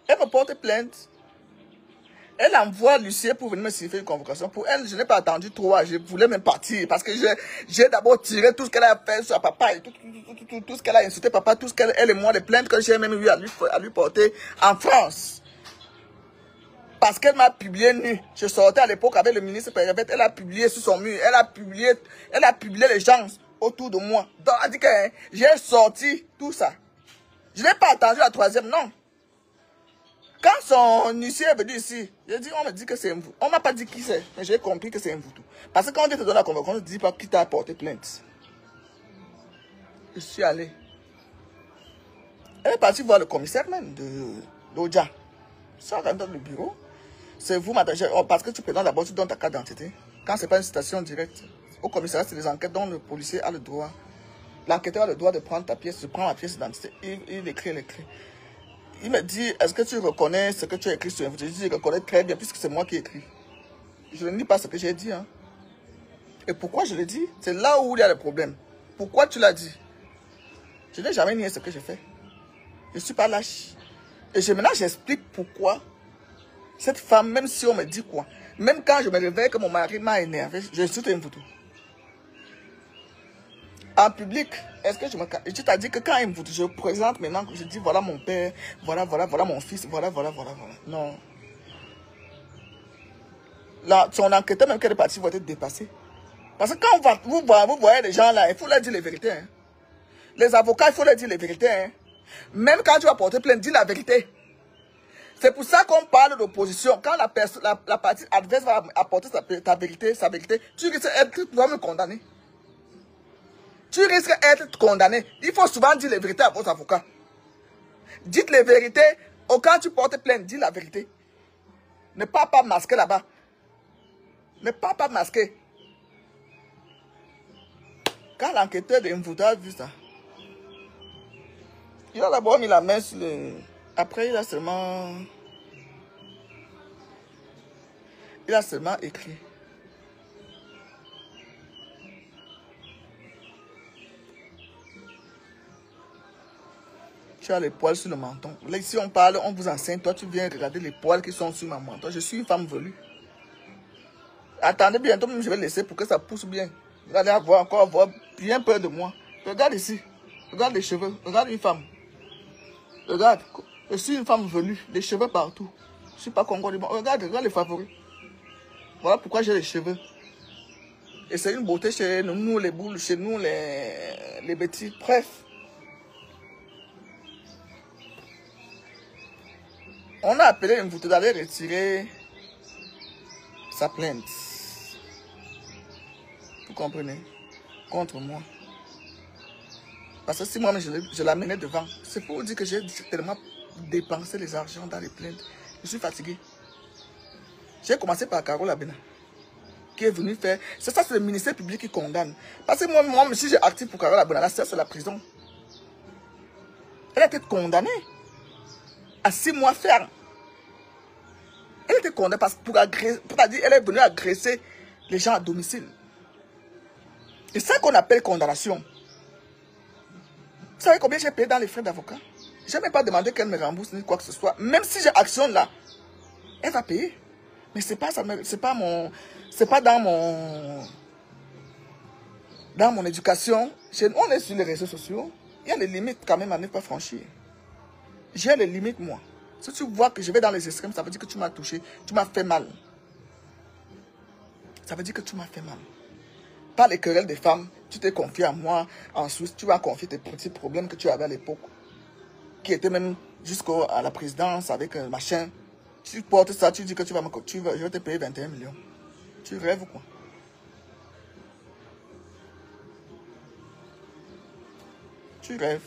Elle me porte plainte. Elle envoie Lucien pour venir me signifier une convocation. Pour elle, je n'ai pas attendu 3. Je voulais même partir. Parce que j'ai d'abord tiré tout ce qu'elle a fait sur papa. Et tout ce qu'elle a insulté papa. Tout ce qu'elle et moi, les plaintes que j'ai même eu à lui porter en France. Parce qu'elle m'a publié nu. Je sortais à l'époque avec le ministre Pérévette. Elle a publié sur son mur. Elle a publié les gens autour de moi. Donc, elle a dit que j'ai sorti tout ça. Je n'ai pas attendu la 3e, non. Quand son huissier est venu ici, on me dit que c'est un Mvutu. On ne m'a pas dit qui c'est, mais j'ai compris que c'est un Mvutu. Parce que quand on te donne la convocation, on ne dit pas qui t'a porté plainte. Je suis allé. Elle est partie voir le commissaire même de l'Odja. Ça rentre dans le bureau. C'est vous, madame. Parce que tu présentes d'abord, tu donnes ta carte d'identité. Quand ce n'est pas une citation directe, au commissariat, c'est des enquêtes dont le policier a le droit. L'enquêteur a le droit de prendre ta pièce, de prendre la pièce d'identité. Il écrit. Il me dit, est-ce que tu reconnais ce que tu as écrit sur l'invité? Je dis, je reconnais très bien, puisque c'est moi qui ai écrit. Je ne dis pas ce que j'ai dit. Hein. Et pourquoi je le dis? C'est là où il y a le problème. Pourquoi tu l'as dit? Je n'ai jamais nié ce que j'ai fait. Je ne suis pas lâche. Et maintenant, j'explique pourquoi cette femme, même si on me dit quoi, même quand je me réveille que mon mari m'a énervé, je suis une photo. En public, est-ce que je me... Tu t'as dit que quand il me je présente maintenant, je dis voilà mon père, voilà mon fils, voilà. Non. Là, son enquêteur, même qu'elle est partie, va être dépassée. Parce que quand vous voyez les gens là, il faut leur dire les vérités. Hein. Les avocats, il faut leur dire les vérités. Hein. Même quand tu vas porter plainte, dis la vérité. C'est pour ça qu'on parle d'opposition. Quand la partie adverse va apporter sa vérité, tu risques d'être condamné. Tu risques d'être condamné. Il faut souvent dire les vérités à vos avocats. Dites les vérités. Quand tu portes plainte, dis la vérité. Ne pas masquer là-bas. Ne pas masquer. Quand l'enquêteur de Mvuto a vu ça, il a d'abord mis la main sur le... Après, il a seulement écrit. Tu as les poils sur le menton. Là, ici, on parle, on vous enseigne. Toi, tu viens regarder les poils qui sont sur ma menton. Je suis une femme velue. Attendez bientôt, je vais laisser pour que ça pousse bien. Vous allez encore avoir bien peur de moi. Regarde ici. Regarde les cheveux. Regarde une femme. Regarde. Je suis une femme velue. Les cheveux partout. Je ne suis pas Congo du monde. Regarde les favoris. Voilà pourquoi j'ai les cheveux. Et c'est une beauté chez nous, les boules, chez nous, les bêtises. Bref. On a appelé une Mvuto d'aller retirer sa plainte. Vous comprenez? Contre moi. Parce que si moi je l'amenais devant, c'est pour dire que j'ai tellement dépensé les argents dans les plaintes. Je suis fatigué. J'ai commencé par Carole Abena, qui est venu faire... C'est ça, c'est le ministère public qui condamne. Parce que moi si j'ai actif pour Carole Abena, là, c'est la prison. Elle a été condamnée à 6 mois ferme. Elle était condamnée parce que pour dire, elle est venue agresser les gens à domicile. C'est ça qu'on appelle condamnation. Vous savez combien j'ai payé dans les frais d'avocat? Je n'ai même pas demandé qu'elle me rembourse ni quoi que ce soit. Même si j'ai action là, elle va payer. Mais c'est pas ça, c'est pas dans mon éducation. On est sur les réseaux sociaux. Il y a des limites quand même à ne pas franchir. J'ai les limites moi. Si tu vois que je vais dans les extrêmes, ça veut dire que tu m'as touché, tu m'as fait mal. Ça veut dire que tu m'as fait mal. Pas les querelles des femmes, tu t'es confié à moi. Ensuite, tu vas confier tes petits problèmes que tu avais à l'époque, qui étaient même jusqu'à la présidence avec machin. Tu portes ça, tu dis que je vais te payer 21 millions. Tu rêves ou quoi? Tu rêves.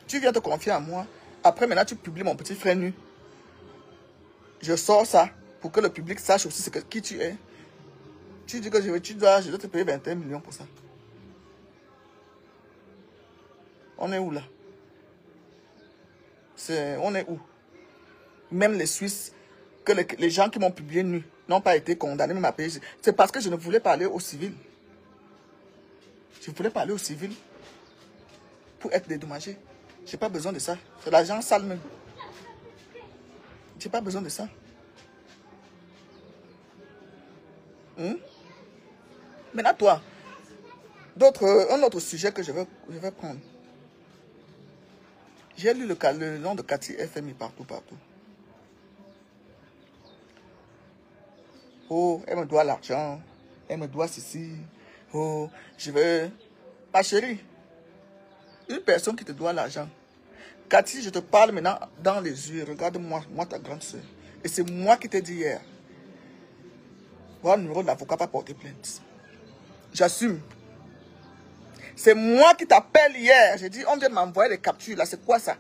Tu viens te confier à moi. Après, maintenant, tu publies mon petit frère nu. Je sors ça pour que le public sache aussi qui tu es. Tu dis que je dois te payer 21 millions pour ça. On est où là? On est où? Même les Suisses, que les gens qui m'ont publié nu n'ont pas été condamnés même à payer. C'est parce que je ne voulais pas aller au civil. Je voulais pas aller au civil pour être dédommagé. Je n'ai pas besoin de ça. C'est l'argent sale même. Je n'ai pas besoin de ça. Maintenant, toi, un autre sujet que je vais prendre. J'ai lu le nom de Cathy FMI partout. Oh, elle me doit l'argent. Elle me doit ceci. Oh, je veux... Ma chérie, une personne qui te doit l'argent. Cathy, je te parle maintenant dans les yeux. Regarde-moi, moi ta grande soeur. Et c'est moi qui t'ai dit hier. Voilà le numéro de l'avocat pas porter plainte. J'assume. C'est moi qui t'appelle hier. J'ai dit, on vient de m'envoyer les captures là. C'est quoi ça?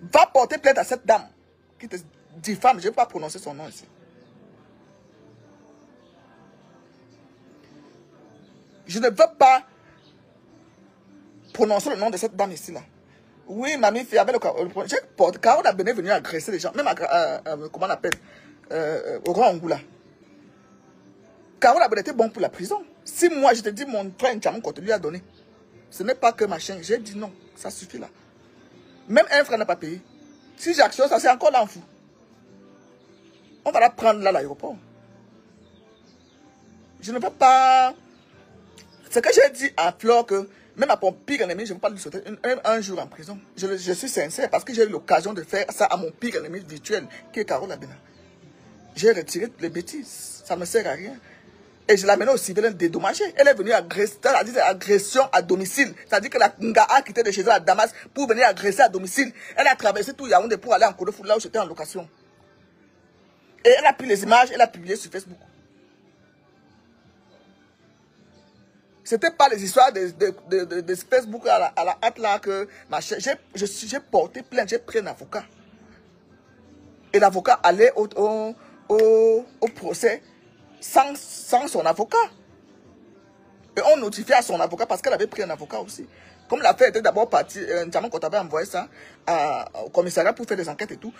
Va porter plainte à cette dame qui te diffame. Je ne vais pas prononcer son nom ici. Je ne veux pas prononcer le nom de cette dame ici là. Oui, mamie fait avec le Carole a venu agresser les gens, même comment on appelle, au Grand Angoula. Carole a été bon pour la prison. Si moi je te dis mon frère Nchamon qu'on te lui a donné, ce n'est pas que machin, j'ai dit non, ça suffit là. Même un frère n'a pas payé. Si j'actionne ça, c'est encore là en fou. On va la prendre là à l'aéroport. Je ne veux pas. C'est que j'ai dit à Flore que même à mon pire ennemi, je ne veux pas lui sauter un jour en prison. Je suis sincère parce que j'ai eu l'occasion de faire ça à mon pire ennemi virtuel qui est Carole Abena. J'ai retiré les bêtises. Ça ne me sert à rien. Et je l'ai amenée au civil dédommagé. Elle est venue agresser, c'est-à-dire agression à domicile. C'est-à-dire que la Nga a quitté de chez elle à Damas pour venir agresser à domicile. Elle a traversé tout Yaoundé pour aller en Kodofou, là où j'étais en location. Et elle a pris les images, elle a publié sur Facebook. C'était pas les histoires de Facebook à la hâte là que j'ai porté plainte, j'ai pris un avocat. Et l'avocat allait au procès sans son avocat. Et on notifiait à son avocat parce qu'elle avait pris un avocat aussi. Comme l'affaire était d'abord partie, Ndiamant quand avait envoyé ça au commissariat pour faire des enquêtes et tout,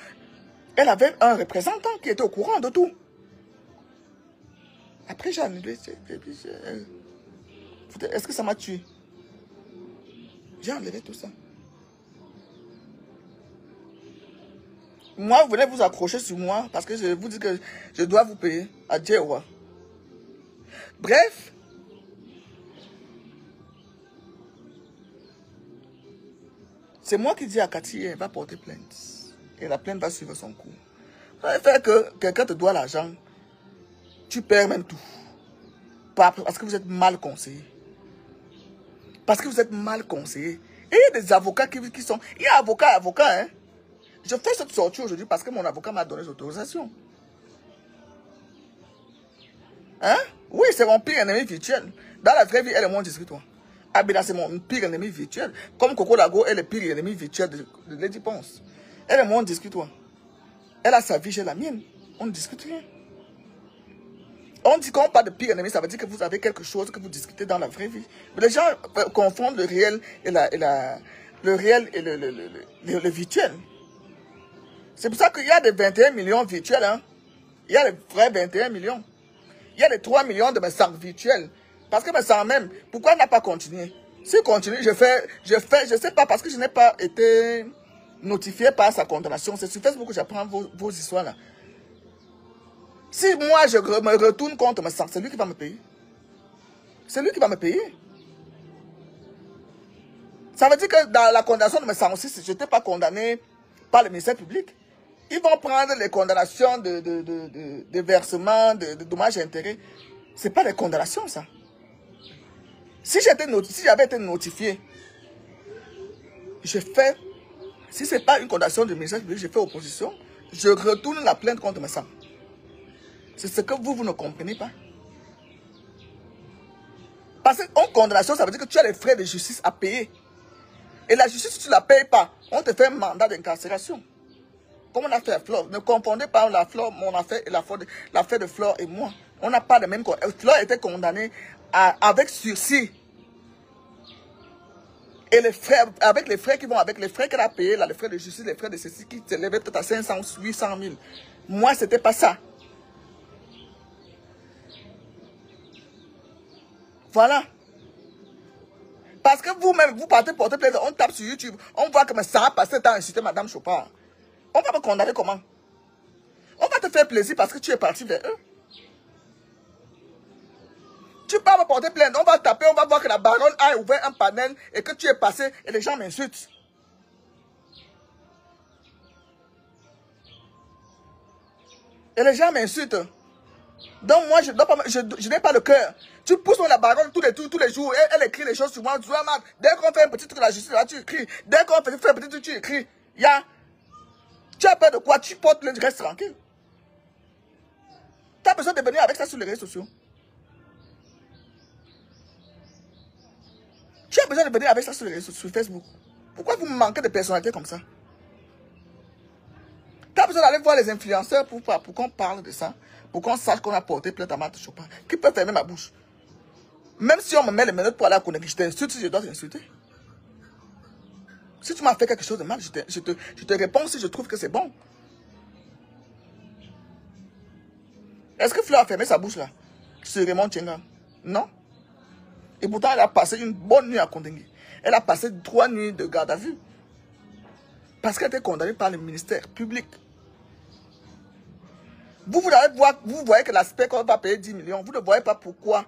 elle avait un représentant qui était au courant de tout. Après j'ai annulé. Est-ce que ça m'a tué? J'ai enlevé tout ça. Moi, vous voulez vous accrocher sur moi parce que je vous dis que je dois vous payer. Adieu, au revoir. Bref. C'est moi qui dis à Cathy, elle va porter plainte. Et la plainte va suivre son cours. Ça veut faire que quelqu'un te doit l'argent. Tu perds même tout. Parce que vous êtes mal conseillé. Parce que vous êtes mal conseillé. Et il y a des avocats qui sont... Il y a avocat, hein. Je fais cette sortie aujourd'hui parce que mon avocat m'a donné l'autorisation. Hein? Oui, c'est mon pire ennemi virtuel. Dans la vraie vie, elle est moins discrète. Abida, c'est mon pire ennemi virtuel. Comme Coco Lago est le pire ennemi virtuel de Lady Ponce. Elle est moins discrète. Elle a sa vie, j'ai la mienne. On ne discute rien. On dit qu'on parle de pire ennemi, ça veut dire que vous avez quelque chose que vous discutez dans la vraie vie. Mais les gens confondent le réel et le réel et le virtuel. C'est pour ça qu'il y a des 21 millions virtuels. Hein. Il y a les vrais 21 millions. Il y a les 3 millions de mes sangs virtuels. Parce que mes sangs même, pourquoi elle n'a pas continué? Si continue, je sais pas, parce que je n'ai pas été notifié par sa condamnation. C'est sur Facebook que j'apprends vos histoires là. Si moi je me retourne contre mes sangs, c'est lui qui va me payer. C'est lui qui va me payer. Ça veut dire que dans la condamnation de mes sangs aussi, si je n'étais pas condamné par le ministère public, ils vont prendre les condamnations de versement, de dommages et intérêts. Ce n'est pas des condamnations, ça. Si j'avais été notifié, si ce n'est pas une condamnation du ministère public, je fais opposition, je retourne la plainte contre mes sangs. C'est ce que vous ne comprenez pas. Parce qu'en condamnation, ça veut dire que tu as les frais de justice à payer. Et la justice, si tu ne la payes pas, on te fait un mandat d'incarcération. Comme on a fait à Flore. Ne confondez pas la Flore, mon affaire et l'affaire de Flore et moi. On n'a pas le même... Flore était condamné avec sursis. Et les frais, avec les frais qui vont avec les frais qu'elle a payés, là, les frais de justice, les frais de ceci qui s'élevaient peut-être à 500 ou 800 000. Moi, ce n'était pas ça. Voilà. Parce que vous-même, vous partez porter plaisir, on tape sur YouTube, on voit que ça a passé dans insulter Madame Chopard. On va me condamner comment? On va te faire plaisir parce que tu es parti vers eux. Tu peux me porter plainte, on va taper, on va voir que la baronne a ouvert un panel et que tu es passé et les gens m'insultent. Et les gens m'insultent. Donc moi, je n'ai pas le cœur. Tu pousses la baronne tous les jours, elle écrit les choses sur moi. Dès qu'on fait un petit truc de la justice, là, tu écris. Dès qu'on fait un petit truc, tu écris. Tu as peur de quoi? Tu portes plainte, reste tranquille. Tu as besoin de venir avec ça sur les réseaux sociaux. Tu as besoin de venir avec ça sur les réseaux, sur Facebook. Pourquoi vous manquez de personnalité comme ça? Tu as besoin d'aller voir les influenceurs pour qu'on parle de ça. Pour qu'on sache qu'on a porté plainte à Marthe Chopin. Qui peut fermer ma bouche? Même si on me met les menottes pour aller à Conakry, je t'insulte si je dois t'insulter. Si tu m'as fait quelque chose de mal, je te réponds si je trouve que c'est bon. Est-ce que Fleur a fermé sa bouche là sur Raymond Tchenga? Non. Et pourtant, elle a passé une bonne nuit à Kondengi. Elle a passé 3 nuits de garde à vue. Parce qu'elle était condamnée par le ministère public. Vous voyez que l'aspect qu'on va payer 10 millions. Vous ne voyez pas pourquoi.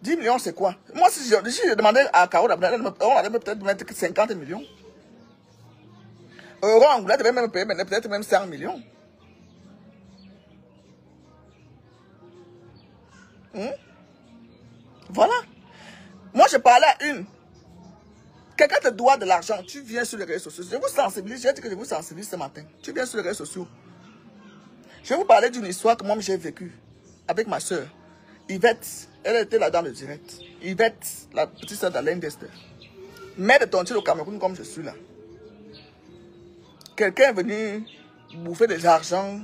10 millions, c'est quoi? Moi, si je demandais à Caro d'Abdel, on allait peut-être mettre 50 millions. Angoula devait même payer peut-être même 5 millions. Voilà. Moi, je parlais à une. Quelqu'un te doit de l'argent, tu viens sur les réseaux sociaux. Je vous sensibilise, j'ai dit que je vous sensibilise ce matin. Tu viens sur les réseaux sociaux. Je vais vous parler d'une histoire que moi j'ai vécue avec ma soeur. Yvette, elle était là dans le direct. Yvette, la petite soeur d'Alain Dester. Mère de Tontil au Cameroun comme je suis là. Quelqu'un est venu bouffer de l'argent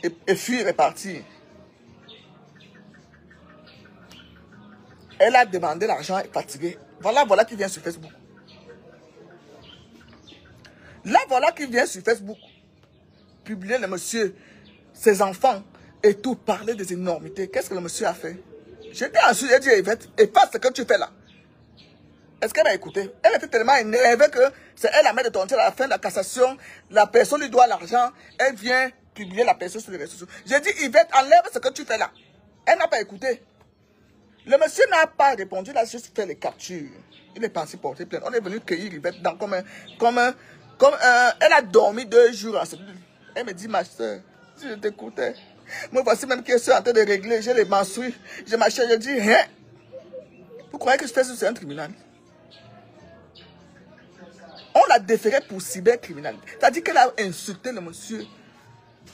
et fuir et partir. Elle a demandé l'argent et fatiguée. Voilà qui vient sur Facebook. Là, voilà qui vient sur Facebook. Publier le monsieur, ses enfants et tout, parler des énormités. Qu'est-ce que le monsieur a fait? J'étais ensuite, j'ai dit à Yvette, efface ce que tu fais là. Est-ce qu'elle m'a écouté? Elle était tellement énervée que c'est elle la mère de Tontil à la fin de la cassation. La personne lui doit l'argent. Elle vient publier la personne sur les réseaux sociaux. J'ai dit, Yvette, enlève ce que tu fais là. Elle n'a pas écouté. Le monsieur n'a pas répondu, il a juste fait les captures. Il est parti porter plainte. On est venu cueillir Yvette dans elle a dormi 2 jours en cellule. Elle me dit, ma soeur, si je t'écoutais, moi voici même que je suis en train de régler, j'ai les menstrues, j'ai ma chair, je dis, hein? Vous croyez que je fais ça sur un tribunal? On l'a déféré pour cybercriminalité. C'est-à-dire qu'elle a insulté le monsieur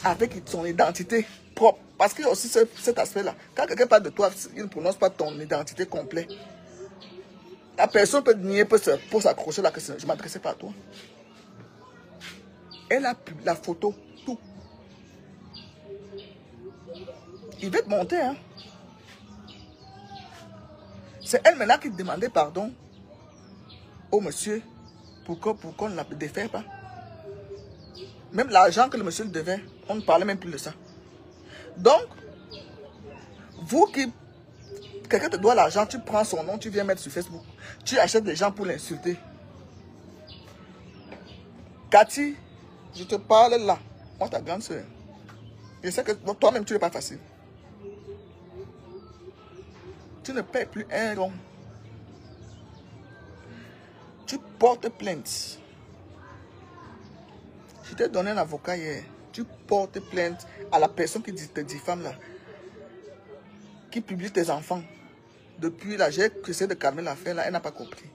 avec son identité propre. Parce qu'il y a aussi cet aspect-là. Quand quelqu'un parle de toi, il ne prononce pas ton identité complète. La personne peut nier, pour s'accrocher là que je ne m'adressais pas à toi. Elle a publié la photo, tout. Il va te monter, hein. C'est elle maintenant qui demandait pardon au monsieur pour qu'on ne la défère pas. Même l'argent que le monsieur devait, on ne parlait même plus de ça. Donc, vous qui... Quelqu'un te doit l'argent, tu prends son nom, tu viens mettre sur Facebook. Tu achètes des gens pour l'insulter. Cathy, je te parle là. Moi, ta grande soeur. Je sais que toi-même, tu n'es pas facile. Tu ne paies plus un rond. Tu portes plainte. Je t'ai donné un avocat hier. Tu portes plainte à la personne qui te diffame là. Qui publie tes enfants. Depuis là, j'ai essayé de calmer l'affaire là, elle n'a pas compris.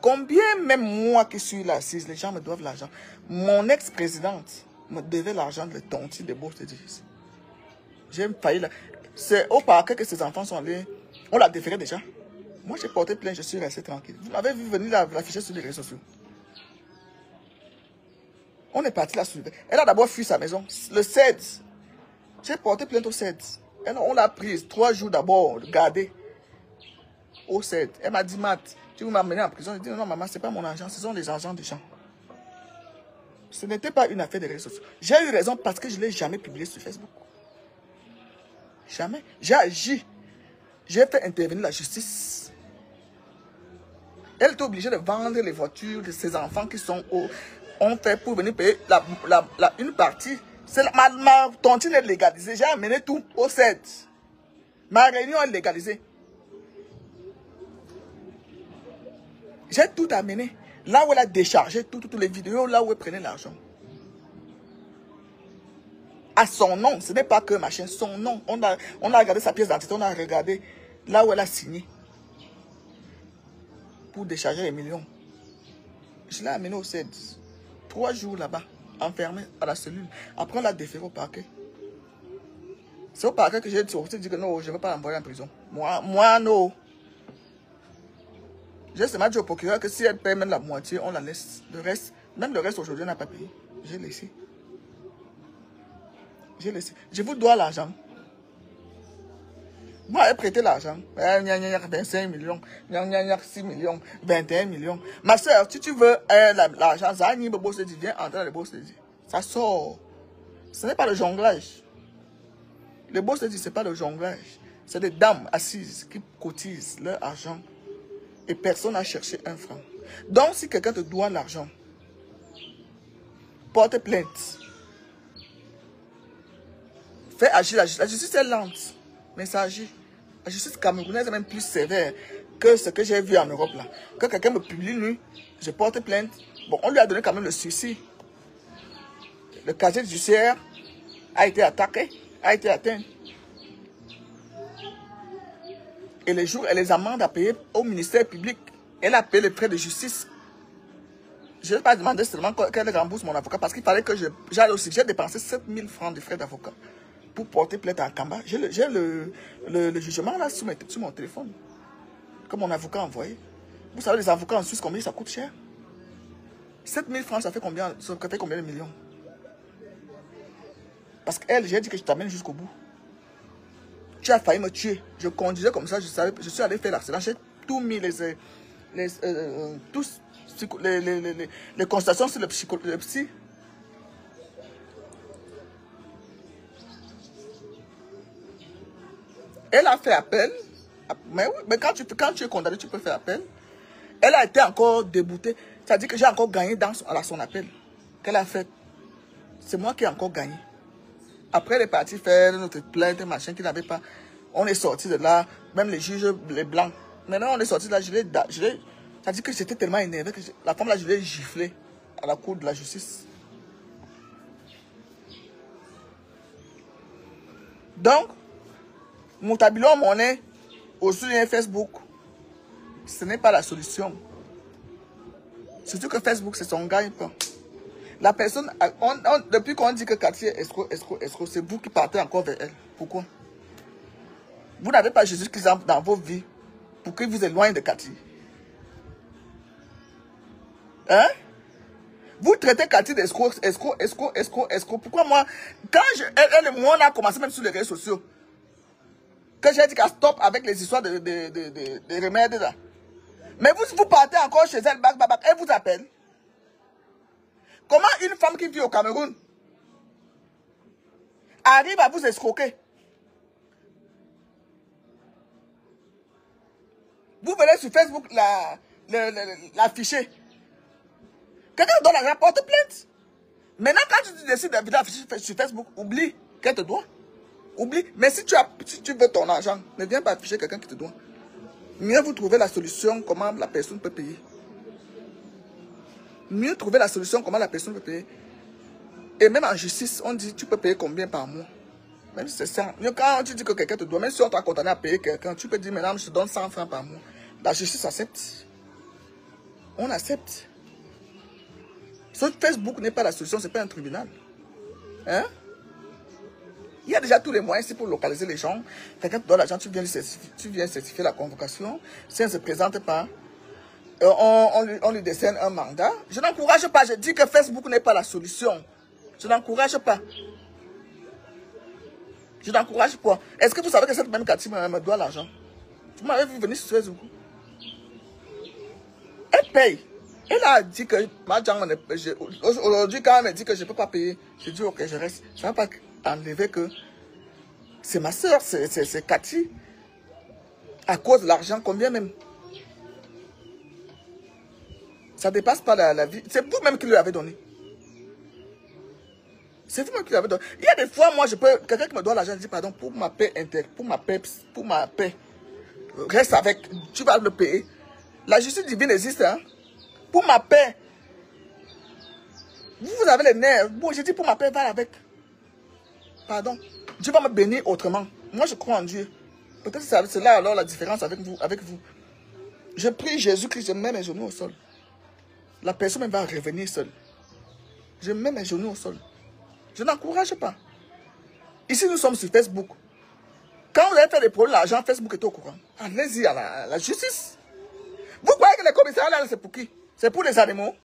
Combien même moi qui suis là assise, les gens me doivent l'argent. Mon ex-présidente me devait l'argent de Tontil de bourse de 10. J'ai failli là. C'est au parquet que ces enfants sont allés. On l'a déféré déjà. Moi j'ai porté plainte, je suis resté tranquille. Vous m'avez vu venir l'afficher sur les réseaux sociaux. On est parti là sur. Elle a d'abord fui sa maison. Le 7. J'ai porté plainte au 7. On l'a prise 3 jours d'abord, gardée. Au 7. Elle m'a dit, Matt, tu veux m'amener en prison? Je dis, non, maman, ce n'est pas mon argent, ce sont les argents des gens. Ce n'était pas une affaire de réseaux sociaux. J'ai eu raison parce que je ne l'ai jamais publié sur Facebook. Jamais. J'ai agi. J'ai fait intervenir la justice. Elle était obligée de vendre les voitures de ses enfants qui sont ont fait pour venir payer une partie. Ma tontine est légalisée. J'ai amené tout au 7. Ma réunion est légalisée. J'ai tout amené. Là où elle a déchargé toutes les vidéos, là où elle prenait l'argent. À son nom, ce n'est pas que machin, son nom. On a regardé sa pièce d'identité, on a regardé là où elle a signé. Pour décharger les millions. Je l'ai amené au 7. 3 jours là-bas, enfermé à la cellule. Après, on l'a déféré au parquet. C'est au parquet que j'ai dit que non, je ne veux pas l'envoyer en prison. Moi, non. J'ai seulement dit au procureur que si elle paie même la moitié, on la laisse. Le reste, même le reste aujourd'hui, on n'a pas payé. J'ai laissé. J'ai laissé. Je vous dois l'argent. Moi, j'ai prêté l'argent. 25 millions, 6 millions, 21 millions. Ma soeur, si tu veux l'argent, ça n'y bourse de viens entrer dans les bourses de dit. Ça sort. Ce n'est pas le jonglage. Les bourses de dit, ce n'est pas le jonglage. C'est des dames assises qui cotisent leur argent et personne n'a cherché un franc. Donc, si quelqu'un te doit l'argent, porte plainte. Fais agir la justice. La justice est lente, mais ça agit. La justice camerounaise est même plus sévère que ce que j'ai vu en Europe là. Quand quelqu'un me publie nu, je porte plainte. Bon, on lui a donné quand même le sursis. Le casier judiciaire a été attaqué, a été atteint. Et les jours et les amendes à payer au ministère public. Elle a payé les frais de justice. Je n'ai pas demandé seulement qu'elle rembourse mon avocat parce qu'il fallait que j'aille aussi. J'ai dépensé 7 000 francs de frais d'avocat pour porter plainte à Kamba. J'ai le jugement là sur mon téléphone que mon avocat a envoyé. Vous savez, les avocats en Suisse, combien ça coûte cher? 7 000 francs, ça fait combien de millions? Parce qu'elle, j'ai dit que je t'amène jusqu'au bout. Tu as failli me tuer. Je conduisais comme ça, je suis allé faire l'accident. J'ai tout mis les constatations sur le psy. Elle a fait appel. Mais oui, mais quand tu es condamné, tu peux faire appel. Elle a été encore déboutée. Ça dit que j'ai encore gagné dans son appel. Qu'elle a fait. C'est moi qui ai encore gagné. Après, elle est partie faire notre plainte, machin qui n'avait pas. On est sorti de là. Même les juges, les blancs. Maintenant, on est sorti de là. Ça dit que j'étais tellement énervé que la femme là, je l'ai giflé à la cour de la justice. Donc, Moutabilon monnaie au soutien Facebook, ce n'est pas la solution. Surtout que Facebook, c'est son gagne-pain. La personne, depuis qu'on dit que Cathy est escroc, c'est vous qui partez encore vers elle. Pourquoi? Vous n'avez pas Jésus-Christ dans vos vies pour qu'il vous éloigne de Cathy. Hein? Vous traitez Cathy d'escroc, escroc. Pourquoi moi, quand elle et moi, on a commencé même sur les réseaux sociaux, que j'ai dit qu'elle stop avec les histoires de remèdes là. Mais vous partez encore chez elle, elle vous appelle. Comment une femme qui vit au Cameroun arrive à vous escroquer? Vous venez sur Facebook l'afficher. Quelqu'un doit la rapporter plainte. Maintenant, quand tu décides de l'afficher sur Facebook, oublie qu'elle te doit. Oublie. Mais si tu veux ton argent, ne viens pas afficher quelqu'un qui te doit. Mieux vous trouver la solution comment la personne peut payer. Mieux trouver la solution comment la personne peut payer. Et même en justice, on dit tu peux payer combien par mois. Même si c'est ça. Quand tu dis que quelqu'un te doit, même si on t'a condamné à payer quelqu'un, tu peux dire madame, je te donne 100 francs par mois. La justice accepte. On accepte. Ce Facebook n'est pas la solution, ce n'est pas un tribunal. Hein? Il y a déjà tous les moyens ici pour localiser les gens. Quelqu'un te donne l'argent, tu viens certifier la convocation. Si elle ne se présente pas, on lui décerne un mandat. Je n'encourage pas, je dis que Facebook n'est pas la solution. Je n'encourage pas. Je n'encourage pas. Est-ce que vous savez que cette même Cathy me doit l'argent? Vous m'avez vu venir sur Facebook. Elle paye. Elle a dit que aujourd'hui, quand elle me dit que je ne peux pas payer, je dis ok, je reste. Ça ne va pas enlever que c'est ma soeur, c'est Cathy. À cause de l'argent, combien même? Ça ne dépasse pas la vie. C'est vous-même qui lui avez donné. C'est vous-même qui lui avez donné. Il y a des fois, moi, quelqu'un qui me doit l'argent, je dis pardon, pour ma paix interne, pour ma paix, reste avec, tu vas le payer. La justice divine existe, hein. Pour ma paix. Vous avez les nerfs. Bon, je dis pour ma paix, va avec. Pardon. Dieu va me bénir autrement. Moi, je crois en Dieu. Peut-être que c'est là alors la différence avec vous. Je prie Jésus-Christ, je mets mes genoux au sol. La personne va revenir seule. Je mets mes genoux au sol. Je n'encourage pas. Ici, nous sommes sur Facebook. Quand vous avez fait des problèmes, l'argent, Facebook est au courant. Allez-y à la justice. Vous croyez que les commissariats là, c'est pour qui? C'est pour les animaux?